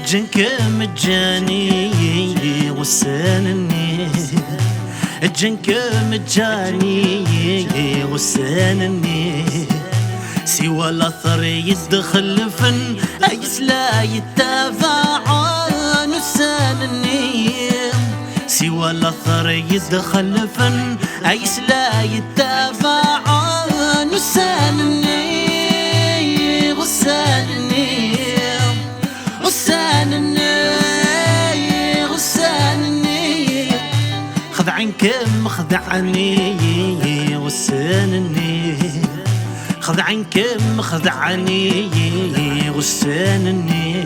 جنك مجاني وسانني، جنك مجاني وسانني، سوى الاثر يدخل فن ايس لا يتابع نسانني، سوى الاثر يدخل فن ايس لا يتابع نسانني غسانني غسانني خذ عنك مخذعني غسانني، خذ عنك مخذعني غسانني،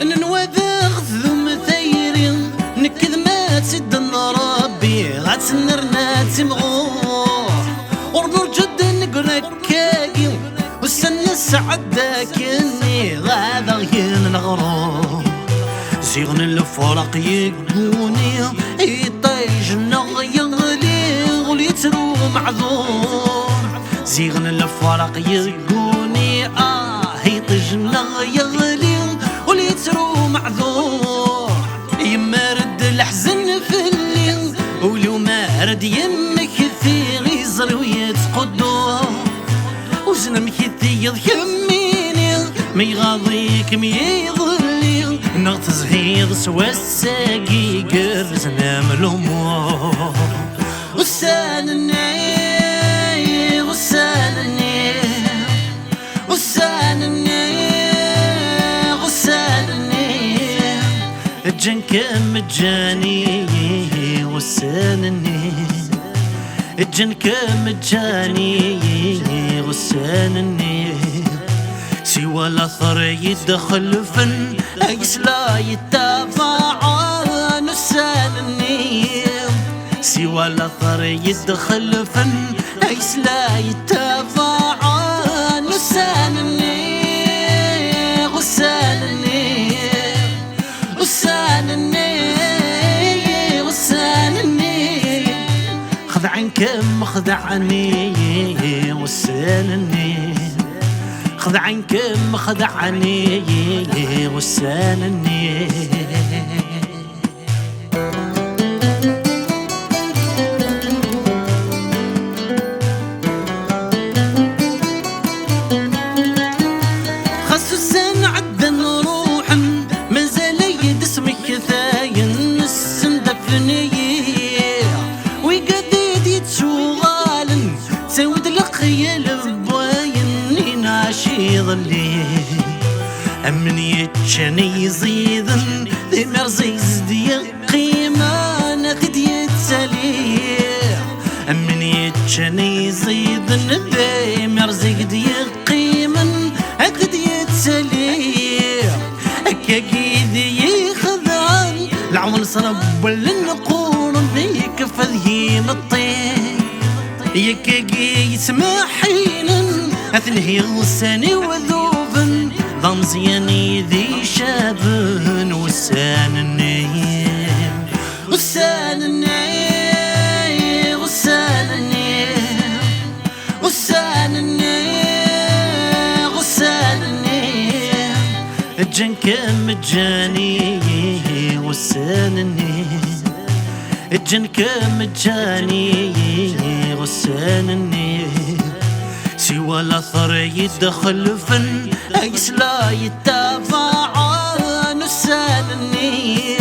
ننوذغ ذم ثيري نكذ ما تسد ربي غاتسنرنا تمغور ورنرجد نقركاكي والسنة سعدك اني غادا غين نغرور زيغن الفرق يقوني يطيج نغيغلي وليترو معذور، زيغن الفرق يقوني يطيج نغيغلي وليترو معذور، يمارد الحزن في الليل ولو مارد يمك في غيزر ويتقدور، وزن مكثي يضحميني ما يغاضيك ما يضلي نغتزهيض سوا الساقي قرزنا من الامور وسانني غسانني غسانني غسانني جنك مجاني وسانني، جنك مجاني غسانني، سوى الاثر يدخل فن ايس لا يتابع نسانني، سوى الاثر يدخل فن ايس لا يتابع نسانني غسانني غسانني غسانني خذ عنك مخذعني وسانني، خذ عنك مخذعني وسانني. خاص السن عدى نروح مازال يدسمك ثاين السن دفني ويقديد يتشوغال تسود الخيال بواين ناشي ظلي أمن يتشاني يزيدن ذي مرزي زدي قيمة ناخد يتسالي، أمن يتشاني يزيدن ذي مرزي زدي قيمة ناخد يتسالي، أكاكيد يخذان العمل صرب للنقور ذيك فذهين الطير يكاكي يسمحينا أثنهي غساني وذوبن ضمزياني ذي شابن وسانني وسانني غسانني غسانني غسانني جنك مجاني وسانني، جنك مجاني غسانني، سوى الاثر يدخل فن ايس لا يتابع نسانني،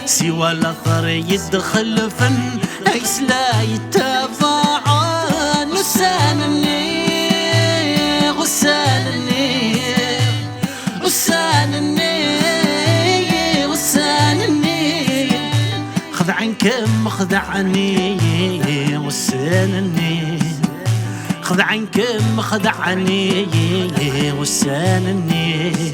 سوى الاثر يدخل فن ايس لا يتابع نسانني غسانني غسانني غسانني خذ عنك مخذعني وسانني، خذ عنك مخذعني وسانني.